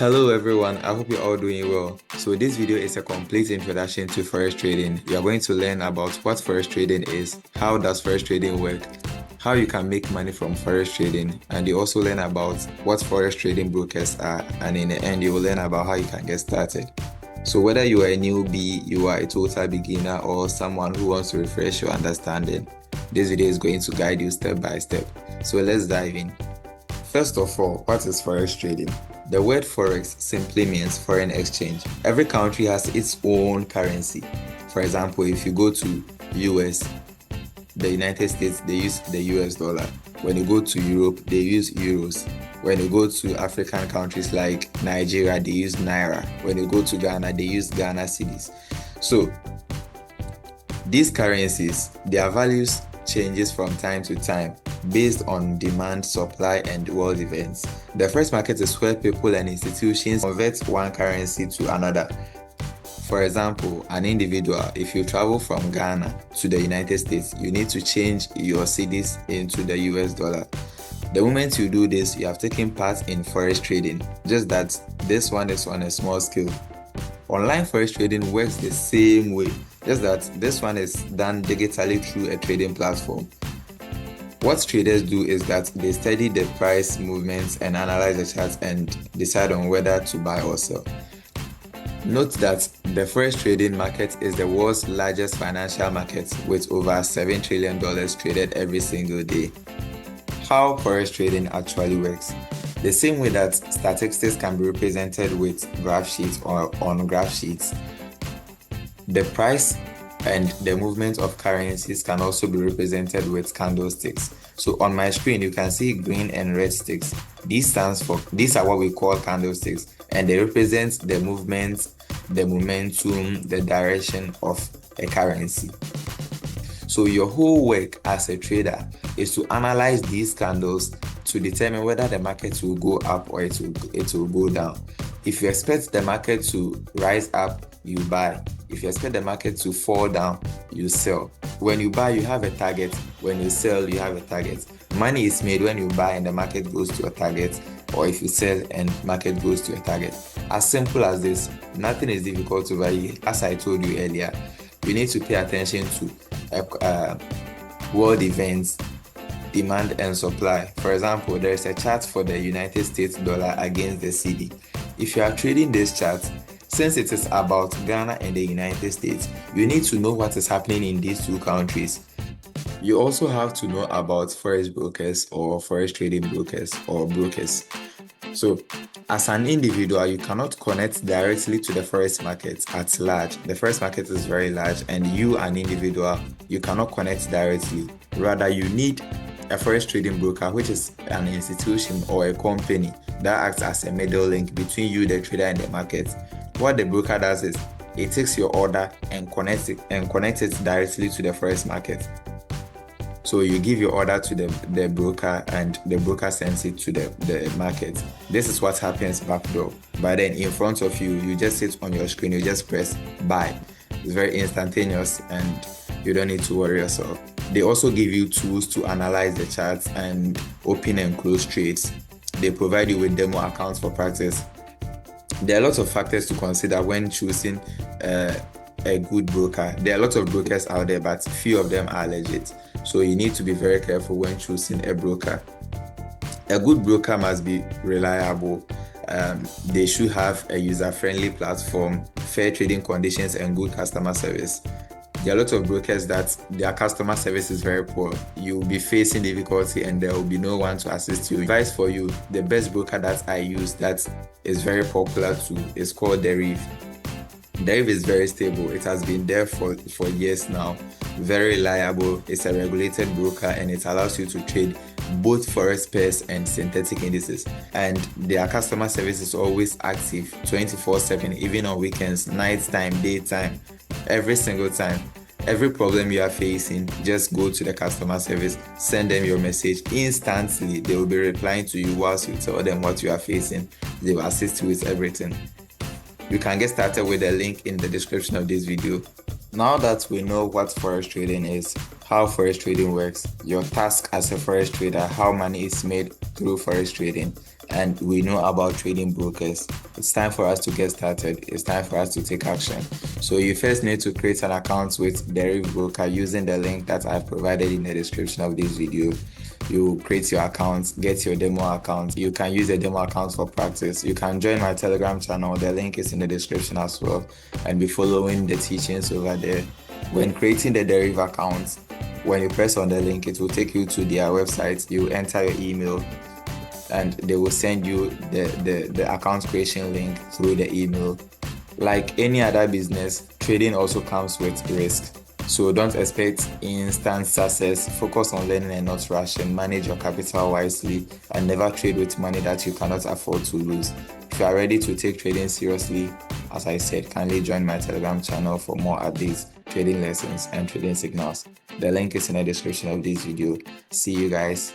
Hello everyone, I hope you're all doing well. So this video is a complete introduction to forex trading. You are going to learn about what forex trading is, how does forex trading work, how you can make money from forex trading, and you also learn about what forex trading brokers are, and in the end you will learn about how you can get started. So whether you are a newbie, you are a total beginner, or someone who wants to refresh your understanding, this video is going to guide you step by step. So let's dive in. First of all, what is forex trading? The word forex simply means foreign exchange. Every country has its own currency. For example, if you go to US, the United States, they use the US dollar. When you go to Europe, they use euros. When you go to African countries like Nigeria, they use naira. When you go to Ghana, they use Ghana cedis. So these currencies, their values changes from time to time based on demand, supply, and world events. The first market is where people and institutions convert one currency to another. For example, an individual, if you travel from Ghana to the United States, you need to change your cedis into the US dollar. The moment you do this, you have taken part in forex trading, just that this one is on a small scale. Online forex trading works the same way, just that this one is done digitally through a trading platform. What traders do is that they study the price movements and analyze the charts and decide on whether to buy or sell. Note that the forex trading market is the world's largest financial market with over $7 trillion traded every single day. How forex trading actually works. The same way that statistics can be represented with graph sheets or on graph sheets, the price and the movement of currencies can also be represented with candlesticks. So on my screen, you can see green and red sticks. These are what we call candlesticks, and they represent the movement, the momentum, the direction of a currency. So your whole work as a trader is to analyze these candles to determine whether the market will go up or it will go down. If you expect the market to rise up, you buy. If you expect the market to fall down, you sell. When you buy, you have a target. When you sell, you have a target. Money is made when you buy and the market goes to a target, or if you sell and market goes to a target. As simple as this. Nothing is difficult over here. As I told you earlier, you need to pay attention to world events, demand and supply. For example, there is a chart for the United States dollar against the cedi. If you are trading this chart, since it is about Ghana and the United States, you need to know what is happening in these two countries. You also have to know about forex brokers or forex trading brokers or brokers. So, as an individual, you cannot connect directly to the forex market at large. The forex market is very large, and you, an individual, you cannot connect directly. Rather, you need a forex trading broker, which is an institution or a company that acts as a middle link between you, the trader, and the market. What the broker does is it takes your order and connects it directly to the forex market. So you give your order to the broker, and the broker sends it to the market. This is what happens backdoor. But then in front of you, you just sit on your screen, you just press buy. It's very instantaneous and you don't need to worry yourself. They also give you tools to analyze the charts and open and close trades. They provide you with demo accounts for practice. There are lots of factors to consider when choosing a good broker. There are lots of brokers out there, but few of them are legit. So you need to be very careful when choosing a broker. A good broker must be reliable. They should have a user-friendly platform, fair trading conditions, and good customer service. There are lots of brokers that their customer service is very poor. You will be facing difficulty and there will be no one to assist you. Advice for you, the best broker that I use that is very popular too is called Deriv. Deriv is very stable. It has been there for years now. Very reliable. It's a regulated broker and it allows you to trade both forex pairs and synthetic indices. And their customer service is always active 24/7, even on weekends, nighttime, daytime, every single time. Every problem you are facing, just go to the customer service, send them your message instantly. They will be replying to you whilst you tell them what you are facing. They will assist you with everything. You can get started with the link in the description of this video. Now that we know what forex trading is, how forex trading works, your task as a forex trader, how money is made through forex trading, and we know about trading brokers. It's time for us to get started. It's time for us to take action. So you first need to create an account with Deriv broker using the link that I've provided in the description of this video. You create your account, get your demo account. You can use the demo account for practice. You can join my Telegram channel. The link is in the description as well, and be following the teachings over there. When creating the Deriv account, when you press on the link, it will take you to their website. You enter your email and they will send you the account creation link through the email. Like any other business, trading also comes with risk. So don't expect instant success. Focus on learning and not rushing. Manage your capital wisely and never trade with money that you cannot afford to lose. If you are ready to take trading seriously, as I said, kindly join my Telegram channel for more updates, trading lessons, and trading signals. The link is in the description of this video. See you guys.